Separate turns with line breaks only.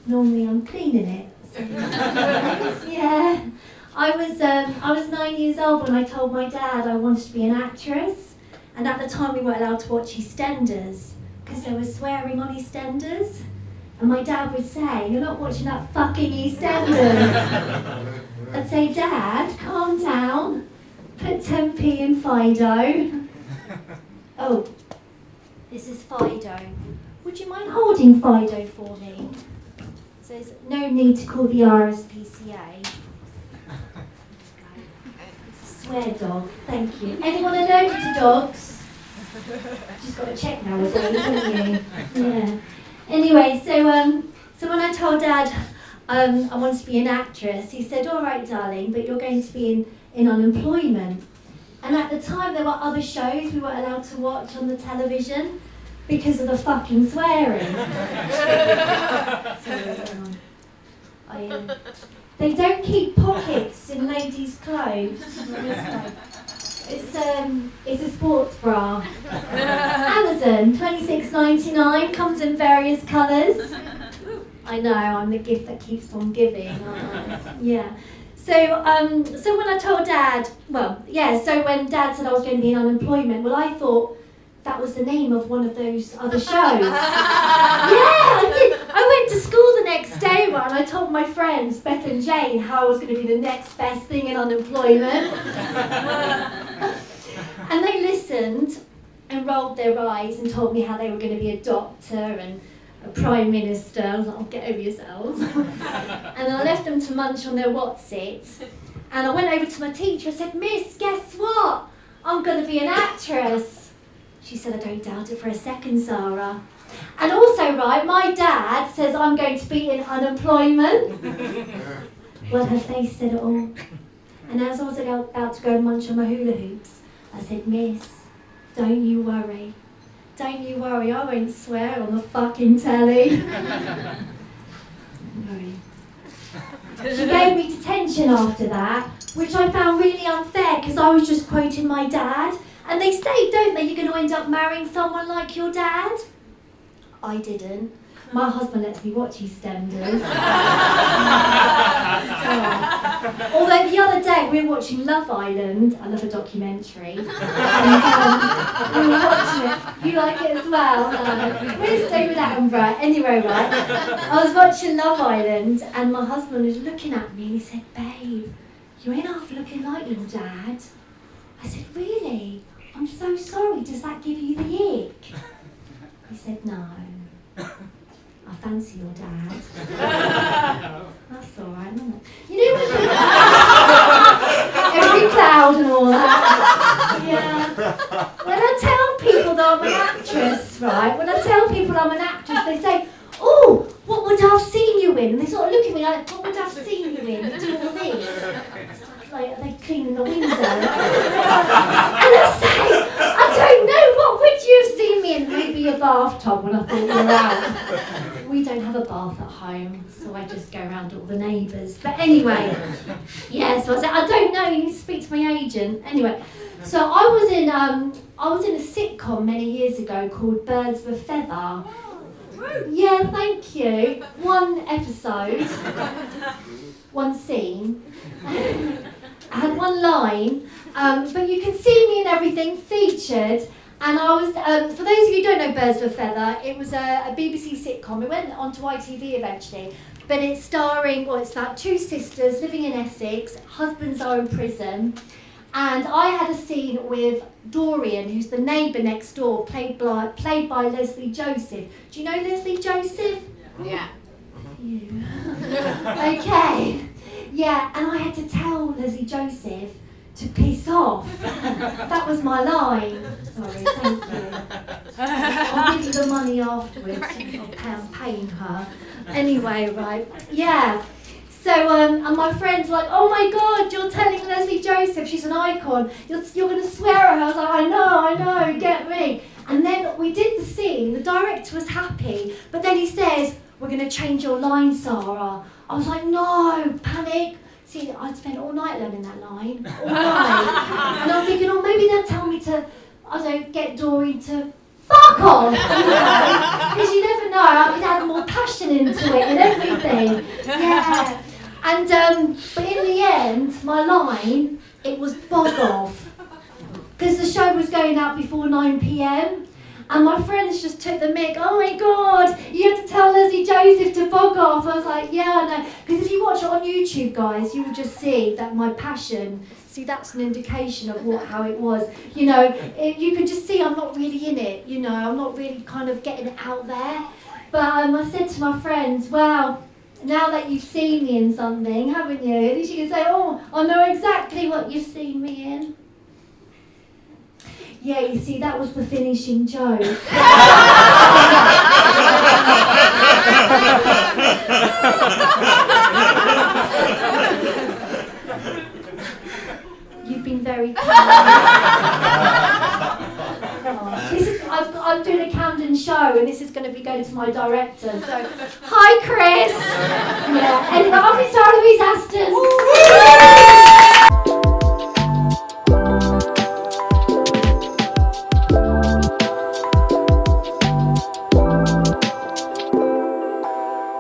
Normally I'm cleaning it. So, yeah. I was 9 years old when I told my dad I wanted to be an actress, and at the time we weren't allowed to watch EastEnders because there was swearing on EastEnders, and my dad would say, "You're not watching that fucking EastEnders." I'd say, "Dad, calm down, put 10p in Fido." Oh, this is Fido. Would you mind holding Fido for me? So there's no need to call the RSPCA. Swear dog, thank you. Anyone allergic to dogs? Just got to check nowadays, haven't you? Yeah. Anyway, so when I told Dad I wanted to be an actress, he said, "All right, darling, but you're going to be in unemployment." And at the time, there were other shows we weren't allowed to watch on the television because of the fucking swearing. They don't keep pockets in ladies' clothes. It's a sports bra. Amazon, $26.99, comes in various colours. I know, I'm the gift that keeps on giving, aren't I? Yeah. So when I told Dad, so when Dad said I was going to be in unemployment, well, I thought that was the name of one of those other shows. Yeah, I did. I went to school the next day, and I told my friends, Beth and Jane, how I was going to be the next best thing in unemployment. And they listened and rolled their eyes and told me how they were going to be a doctor and a prime minister. I was like, "Oh, get over yourselves." And I left them to munch on their Wotsits. And I went over to my teacher and said, "Miss, guess what? I'm going to be an actress." She said, "I don't doubt it for a second, Sarah." And also, right, my dad says I'm going to be in unemployment. Well, her face said it all. And as I was about to go and munch on my hula hoops, I said, "Miss, don't you worry. Don't you worry, I won't swear on the fucking telly." She gave me detention after that, which I found really unfair because I was just quoting my dad. And they say, don't they, you're going to end up marrying someone like your dad? I didn't. My husband lets me watch EastEnders. Although the other day we were watching Love Island. I love a documentary. And, we were watching it. You like it as well? Where's David Attenborough? Anyway, right. I was watching Love Island and my husband was looking at me and he said, "Babe, you ain't half looking like your dad." I said, "Really? I'm so sorry. Does that give you the ick?" He said, "No. I fancy your dad." That's all right, isn't it? You know when every cloud and all that. Yeah. When I tell people that I'm an actress, right? When I tell people I'm an actress, they say, "Oh, what would I have seen you in?" And they sort of look at me like, "What would I have seen you in? You do all this." Like, are they cleaning the window? And I say, "I don't know, what would you have seen me in?" "Maybe a bathtub when I thought you were out." We don't have a bath at home, so I just go around all the neighbours. But anyway, yeah, so I said, "I don't know, you need to speak to my agent." Anyway, so I was in a sitcom many years ago called Birds of a Feather. Yeah, thank you. One episode, one scene. I had one line, but you can see me and everything featured. And I was, for those of you who don't know Birds of a Feather, it was a BBC sitcom. It went on to ITV eventually. But it's starring, it's about two sisters living in Essex. Husbands are in prison. And I had a scene with Dorian, who's the neighbour next door, played by Leslie Joseph. Do you know Leslie Joseph?
Yeah.
You. Okay. Yeah, and I had to tell Leslie Joseph to piss off. That was my line. Sorry, thank you. I'll give you the money afterwards. I'm paying her. Anyway, right. Yeah. So, and my friend's like, "Oh my God, you're telling Leslie Joseph, she's an icon. You're going to swear at her." I was like, I know, get me. And then we did the scene. The director was happy, but then he says, "We're going to change your line, Sarah." I was like, no, panic. See, I'd spent all night learning that line, all night. And I'm thinking, maybe they'll tell me to, get Dory to fuck off, because you never know, I could add more passion into it, But in the end, my line, it was bog off. Because the show was going out before 9 p.m. And my friends just took the mick. Oh my God, you have to tell Leslie Joseph to bog off. I was like, yeah, I know. Because if you watch it on YouTube, guys, you will just see that my passion, see, that's an indication of how it was. You know, you can just see I'm not really in it. You know, I'm not really kind of getting it out there. But I said to my friends, well, now that you've seen me in something, haven't you? At least you can say, oh, I know exactly what you've seen me in. Yeah, you see, that was the finishing joke. You've been very kind. I'm doing a Camden show, and this is going to be going to my director. So, hi, Chris. Yeah, anyway, I've been Sarah Louise Aston.